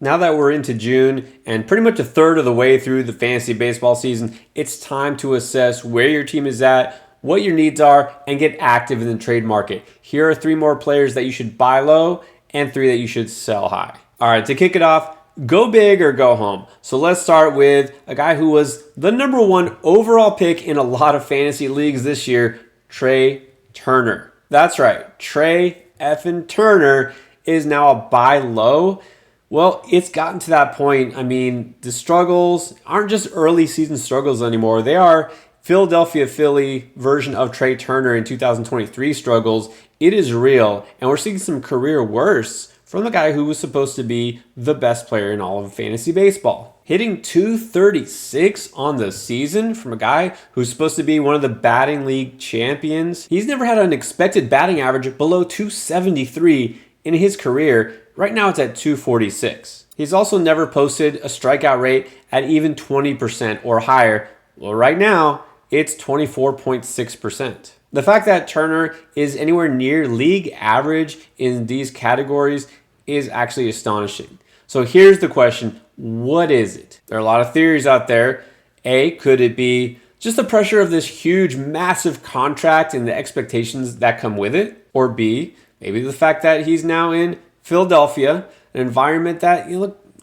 Now that we're into June and pretty much a third of the way through the fantasy baseball season, it's time to assess where your team is at, what your needs are, and get active in the trade market. Here are 3 more players that you should buy low and 3 that you should sell high. All right, to kick it off, go big or go home. So let's start with a guy who was the number 1 overall pick in a lot of fantasy leagues this year, Trea Turner. That's right, Trea effing Turner is now a buy low. Well, it's gotten to that point. I mean, the struggles aren't just early season struggles anymore. They are Philadelphia Philly version of Trea Turner in 2023 struggles. It is real, and we're seeing some career worse from the guy who was supposed to be the best player in all of fantasy baseball. Hitting .236 on the season from a guy who's supposed to be one of the batting league champions. He's never had an expected batting average below .273 in his career. Right now it's at .246. He's also never posted a strikeout rate at even 20% or higher. Well, right now it's 24.6%. The fact that Turner is anywhere near league average in these categories is actually astonishing. So here's the question, what is it? There are a lot of theories out there. A, could it be just the pressure of this huge, massive contract and the expectations that come with it? Or B, maybe the fact that he's now in Philadelphia, an environment that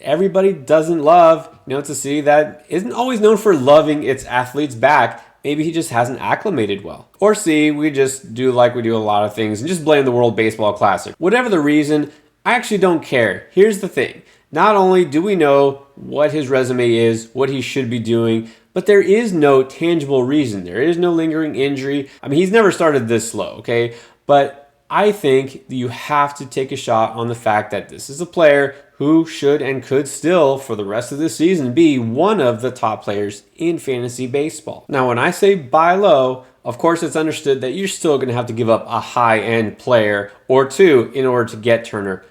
everybody doesn't love. It's a city that isn't always known for loving its athletes back. Maybe he just hasn't acclimated well. Or C, we just do like we do a lot of things and just blame the World Baseball Classic. Whatever the reason, I actually don't care. Here's the thing. Not only do we know what his resume is, what he should be doing, but there is no tangible reason. There is no lingering injury. I mean, he's never started this slow, okay? But I think that you have to take a shot on the fact that this is a player who should and could still, for the rest of the season, be one of the top players in fantasy baseball. Now, when I say buy low, of course, it's understood that you're still going to have to give up a high-end player or 2 in order to get Turner,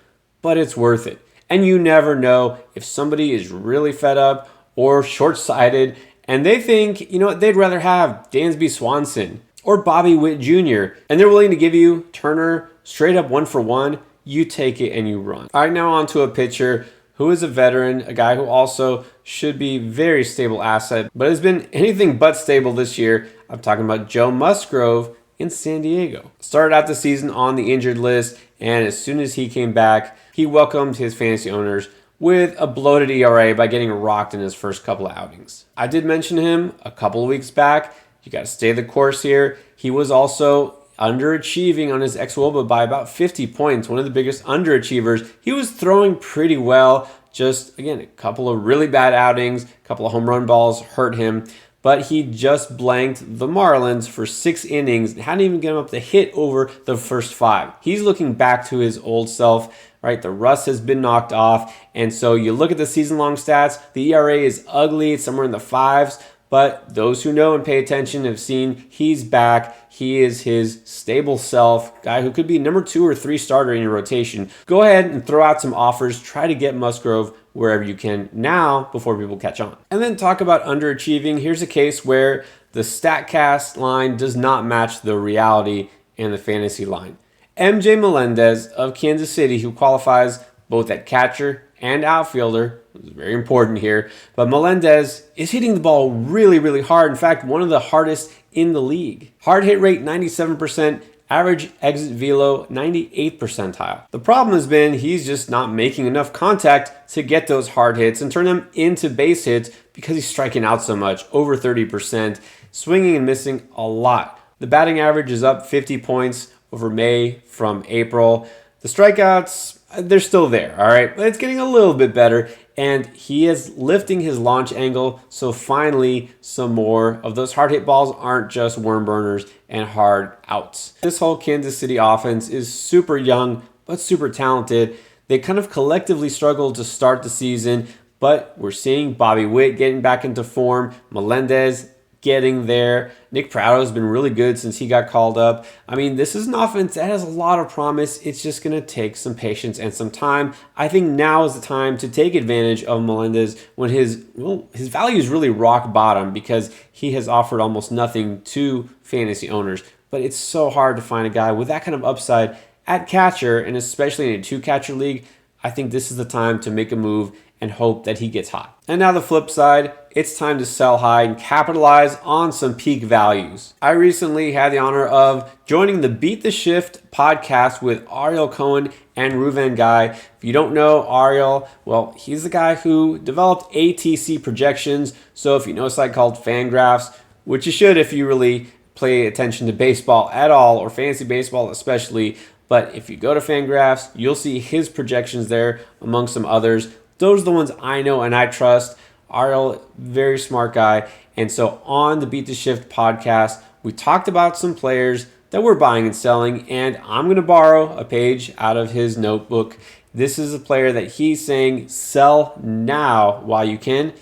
but it's worth it. And you never know if somebody is really fed up or short-sighted and they think, they'd rather have Dansby Swanson or Bobby Witt Jr., and they're willing to give you Turner straight up 1-for-1, you take it and you run. All right, now on to a pitcher who is a veteran, a guy who also should be very stable asset, but has been anything but stable this year. I'm talking about Joe Musgrove in San Diego. Started out the season on the injured list, and as soon as he came back, he welcomed his fantasy owners with a bloated ERA by getting rocked in his first couple of outings. I did mention him a couple of weeks back. You got to stay the course here. He was also underachieving on his xWOBA by about 50 points, one of the biggest underachievers. He was throwing pretty well, just, again, a couple of really bad outings, a couple of home run balls hurt him, but he just blanked the Marlins for 6 innings and hadn't even get him up the hit over the first 5. He's looking back to his old self, right? The rust has been knocked off, and so you look at the season-long stats, the ERA is ugly, it's somewhere in the 5s, but those who know and pay attention have seen he's back. He is his stable self, guy who could be number 2 or 3 starter in your rotation. Go ahead and throw out some offers. Try to get Musgrove wherever you can now before people catch on. And then talk about underachieving. Here's a case where the StatCast line does not match the reality and the fantasy line. MJ Melendez of Kansas City, who qualifies both at catcher and outfielder, is very important here, but Melendez is hitting the ball really, really hard. In fact, one of the hardest in the league. Hard hit rate 97%, average exit velo 98th percentile. The problem has been he's just not making enough contact to get those hard hits and turn them into base hits because he's striking out so much, over 30%, swinging and missing a lot. The batting average is up 50 points over May from April. The strikeouts, they're still there, all right? But it's getting a little bit better, and he is lifting his launch angle, so finally some more of those hard hit balls aren't just worm burners and hard outs. This whole Kansas City offense is super young, but super talented. They kind of collectively struggled to start the season, but we're seeing Bobby Witt getting back into form, Melendez getting there. Nick Pratto has been really good since he got called up. I mean, this is an offense that has a lot of promise. It's just going to take some patience and some time. I think now is the time to take advantage of Melendez when his value is really rock bottom because he has offered almost nothing to fantasy owners. But it's so hard to find a guy with that kind of upside at catcher, and especially in a 2-catcher league. I think this is the time to make a move and hope that he gets hot. And now the flip side, it's time to sell high and capitalize on some peak values. I recently had the honor of joining the Beat the Shift podcast with Ariel Cohen and Ruven Guy. If you don't know Ariel, well, he's the guy who developed ATC projections. So if you know a site called Fangraphs, which you should if you really pay attention to baseball at all, or fantasy baseball especially, but if you go to Fangraphs, you'll see his projections there among some others. Those are the ones I know and I trust. Ariel, very smart guy. And so on the Beat the Shift podcast, we talked about some players that we're buying and selling, and I'm going to borrow a page out of his notebook. This is a player that he's saying sell now while you can.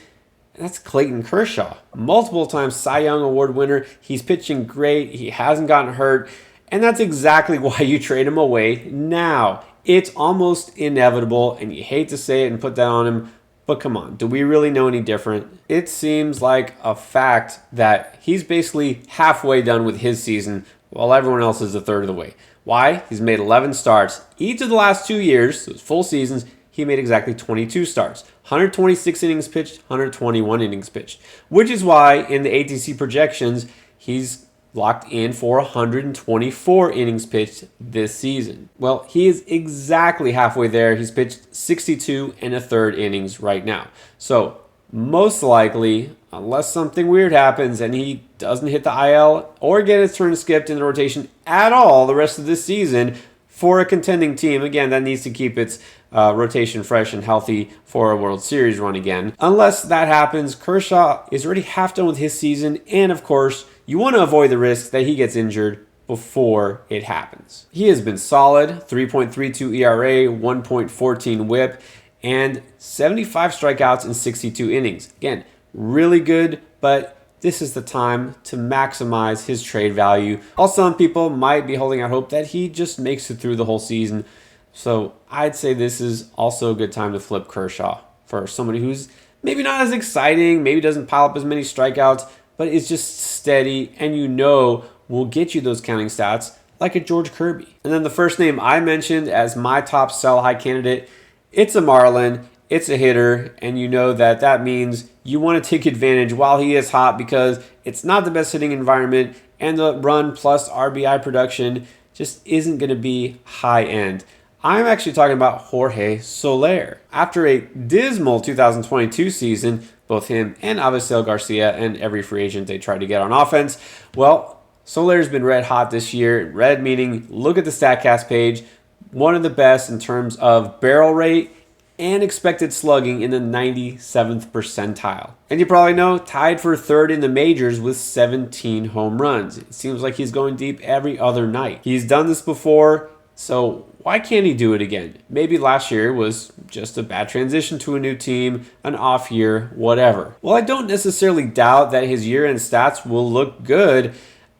And that's Clayton Kershaw. Multiple times Cy Young Award winner. He's pitching great. He hasn't gotten hurt. And that's exactly why you trade him away now. It's almost inevitable, and you hate to say it and put that on him, but come on, do we really know any different? It seems like a fact that he's basically halfway done with his season while everyone else is a third of the way. Why? He's made 11 starts. Each of the last 2 years, those full seasons, he made exactly 22 starts. 126 innings pitched, 121 innings pitched. Which is why in the ATC projections, he's locked in for 124 innings pitched this season. Well, he is exactly halfway there. He's pitched 62 and a third innings right now. So most likely, unless something weird happens and he doesn't hit the IL or get his turn skipped in the rotation at all the rest of this season for a contending team, again, that needs to keep its rotation fresh and healthy for a World Series run again. Unless that happens, Kershaw is already half done with his season, and of course, you want to avoid the risk that he gets injured before it happens. He has been solid, 3.32 ERA, 1.14 whip, and 75 strikeouts in 62 innings. Again, really good, but this is the time to maximize his trade value. While some people might be holding out hope that he just makes it through the whole season. So I'd say this is also a good time to flip Kershaw for somebody who's maybe not as exciting, maybe doesn't pile up as many strikeouts, but is just steady and will get you those counting stats like a George Kirby. And then the first name I mentioned as my top sell high candidate, it's a Marlin, it's a hitter, and you know that means you want to take advantage while he is hot because it's not the best hitting environment and the run plus RBI production just isn't going to be high end. I'm actually talking about Jorge Soler. After a dismal 2022 season, both him and Avisail Garcia and every free agent they tried to get on offense, well, Soler's been red hot this year. Red meaning, look at the StatCast page, one of the best in terms of barrel rate and expected slugging in the 97th percentile. And you probably know, tied for third in the majors with 17 home runs. It seems like he's going deep every other night. He's done this before, so why can't he do it again? Maybe last year was just a bad transition to a new team, an off year, whatever. Well, I don't necessarily doubt that his year-end stats will look good.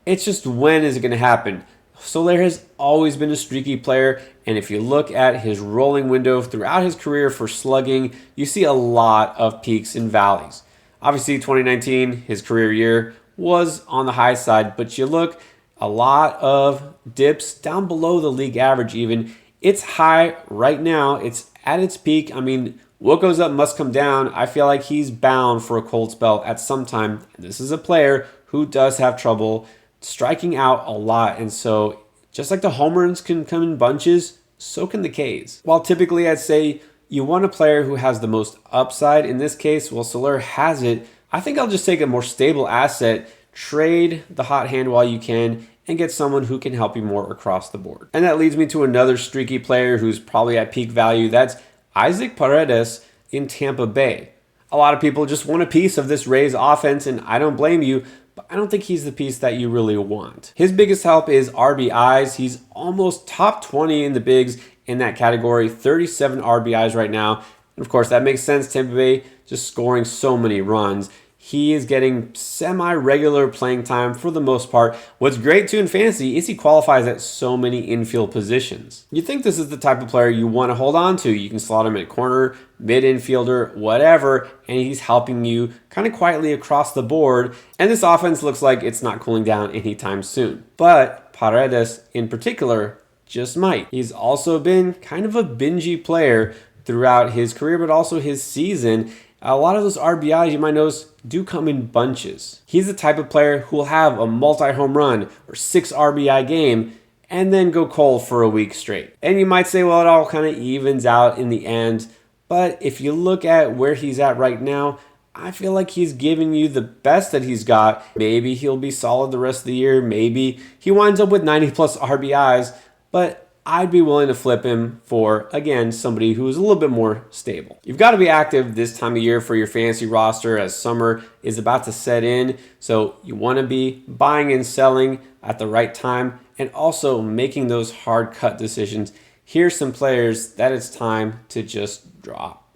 It's just when is it going to happen? Soler has always been a streaky player, and if you look at his rolling window throughout his career for slugging, you see a lot of peaks and valleys. Obviously, 2019, his career year, was on the high side, but you look, a lot of dips down below the league average even. It's high right now. It's at its peak. I mean, what goes up must come down. I feel like he's bound for a cold spell at some time. And this is a player who does have trouble striking out a lot. And so just like the home runs can come in bunches, so can the Ks. While typically I'd say you want a player who has the most upside. In this case, well, Soler has it. I think I'll just take a more stable asset, trade the hot hand while you can, and get someone who can help you more across the board. And that leads me to another streaky player who's probably at peak value. That's Isaac Paredes in Tampa Bay. A lot of people just want a piece of this Rays offense, and I don't blame you, but I don't think he's the piece that you really want. His biggest help is RBIs. He's almost top 20 in the bigs in that category, 37 RBIs right now. And of course, that makes sense. Tampa Bay just scoring so many runs. He is getting semi-regular playing time for the most part. What's great too in fantasy is he qualifies at so many infield positions. You think this is the type of player you want to hold on to. You can slot him at corner, mid-infielder, whatever, and he's helping you kind of quietly across the board. And this offense looks like it's not cooling down anytime soon. But Paredes in particular just might. He's also been kind of a bingy player, throughout his career, but also his season. A lot of those RBIs, you might notice, do come in bunches. He's the type of player who will have a multi-home run or 6 RBI game and then go cold for a week straight. And you might say, well, it all kind of evens out in the end. But if you look at where he's at right now, I feel like he's giving you the best that he's got. Maybe he'll be solid the rest of the year. Maybe he winds up with 90 plus RBIs. But I'd be willing to flip him for, again, somebody who is a little bit more stable. You've got to be active this time of year for your fantasy roster as summer is about to set in. So you want to be buying and selling at the right time and also making those hard cut decisions. Here's some players that it's time to just drop.